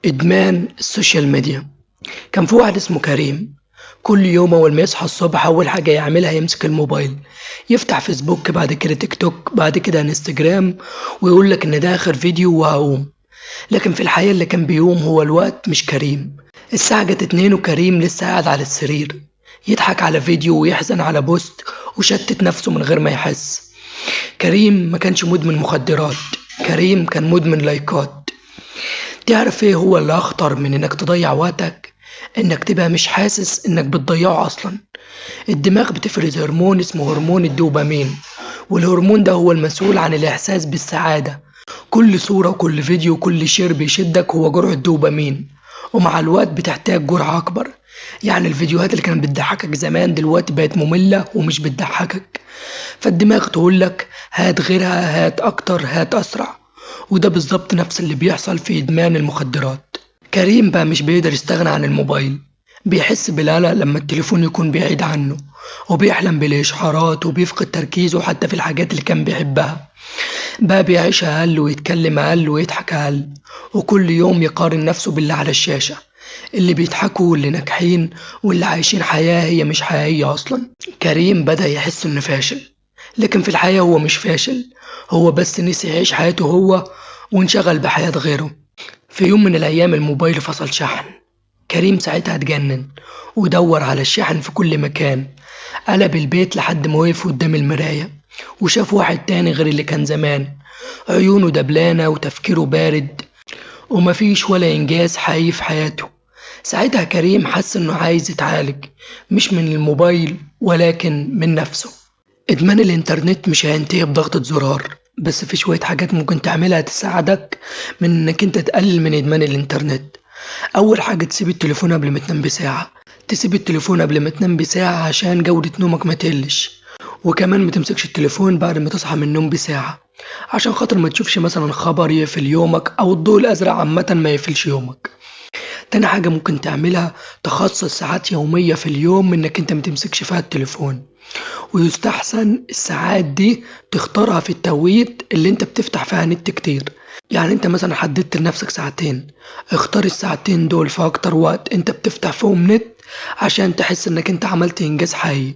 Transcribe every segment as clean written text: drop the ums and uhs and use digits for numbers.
إدمان السوشيال ميديا. كان في واحد اسمه كريم، كل يوم أول ما يصحى الصبح أول حاجة يعملها يمسك الموبايل، يفتح فيسبوك، بعد كده تيك توك، بعد كده انستجرام، ويقول لك إن ده آخر فيديو وهقوم. لكن في الحقيقة اللي كان بيقوم هو الوقت مش كريم. الساعة جت 2 وكريم لسه قاعد على السرير، يضحك على فيديو ويحزن على بوست وشتت نفسه من غير ما يحس. كريم ما كانش مدمن مخدرات، كريم كان مدمن لايكات. تعرف ايه هو اللي اخطر من انك تضيع وقتك؟ انك تبقى مش حاسس انك بتضيعه اصلا. الدماغ بتفرز هرمون اسمه هرمون الدوبامين، والهرمون ده هو المسؤول عن الاحساس بالسعادة. كل صورة وكل فيديو وكل شير بيشدك هو جرعة دوبامين، ومع الوقت بتحتاج جرعة اكبر. يعني الفيديوهات اللي كانت بتضحكك زمان دلوقتي بقت مملة ومش بتضحكك، فالدماغ تقولك هات غيرها، هات اكتر، هات اسرع. وده بالظبط نفس اللي بيحصل في إدمان المخدرات. كريم بقى مش بيقدر يستغنى عن الموبايل، بيحس بالقلق لما التليفون يكون بعيد عنه، وبيحلم بالإشعارات وبيفقد تركيزه حتى في الحاجات اللي كان بيحبها. بقى بيعيش أقل ويتكلم أقل ويضحك أقل، وكل يوم يقارن نفسه باللي على الشاشة، اللي بيضحكوا واللي ناجحين واللي عايشين حياة هي مش حقيقية أصلا. كريم بدأ يحس إنه فاشل، لكن في الحقيقة هو مش فاشل، هو بس نسي يعيش حياته هو وانشغل بحياة غيره. في يوم من الأيام الموبايل فصل شحن. كريم ساعتها اتجنن ودور على الشحن في كل مكان، قلب البيت لحد ما وقف قدام المراية وشاف واحد تاني غير اللي كان زمان، عيونه دبلانة وتفكيره بارد ومفيش ولا إنجاز حقيقي في حياته. ساعتها كريم حس إنه عايز يتعالج، مش من الموبايل ولكن من نفسه. إدمان الإنترنت مش هينتهي بضغطة زرار، بس في شوية حاجات ممكن تعملها تساعدك من إنك أنت تقلل من إدمان الإنترنت. أول حاجة تسيب التليفون قبل ما تنام بساعة، تسيب التليفون قبل ما تنام بساعة عشان جودة نومك ما تقلش. وكمان ما تمسكش التليفون بعد ما تصحى من النوم بساعة، عشان خاطر ما تشوفش مثلا خبر يقفل يومك أو الضوء الأزرق عامة ما يقفلش يومك. تاني حاجة ممكن تعملها تخصص ساعات يومية في اليوم إنك أنت ما تمسكش فيها التليفون، ويستحسن الساعات دي تختارها في التوقيت اللي انت بتفتح فيها نت كتير. يعني انت مثلا حددت لنفسك ساعتين، اختار الساعتين دول في اكتر وقت انت بتفتح فيهم نت عشان تحس انك انت عملت انجاز حقيقي.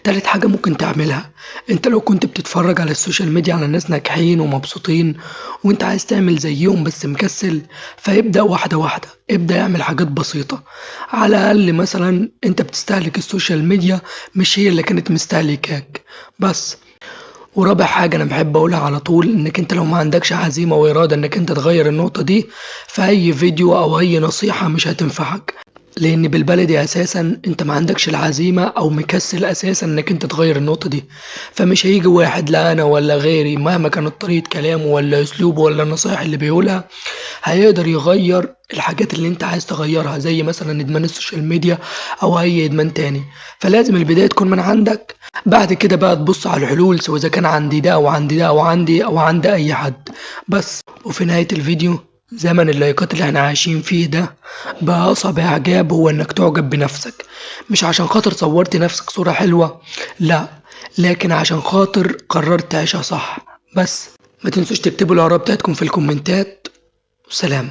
تالت حاجة ممكن تعملها، انت لو كنت بتتفرج على السوشيال ميديا على ناس ناجحين ومبسوطين وانت عايز تعمل زيهم بس مكسل، فيبدأ واحدة واحدة، ابدأ يعمل حاجات بسيطة. على الأقل مثلا انت بتستهلك السوشيال ميديا مش هي اللي كانت مستهلكاك بس. ورابع حاجة أنا بحب أقولها على طول، إنك أنت لو ما عندكش عزيمة وإرادة إنك أنت تغير النقطة دي، فأي فيديو أو أي نصيحة مش هتنفعك، لان بالبلدي اساسا انت ما عندكش العزيمه او مكسل اساسا انك انت تغير النقطه دي. فمش هيجي واحد، لا انا ولا غيري، مهما كانت طريقه كلامه ولا اسلوبه ولا النصائح اللي بيقولها، هيقدر يغير الحاجات اللي انت عايز تغيرها، زي مثلا ادمان السوشيال ميديا او اي ادمان تاني. فلازم البدايه تكون من عندك، بعد كده بقى تبص على الحلول، سواء اذا كان عندي ده او عندي ده او عندي او عند اي حد بس. وفي نهايه الفيديو، زمن اللايكات اللي احنا عايشين فيه ده بقى أصعب إعجاب هو إنك تعجب بنفسك، مش عشان خاطر صورت نفسك صورة حلوة، لا، لكن عشان خاطر قررت تعيشها صح بس. ما تنسوش تكتبوا الآراء بتاعتكم في الكومنتات. سلام.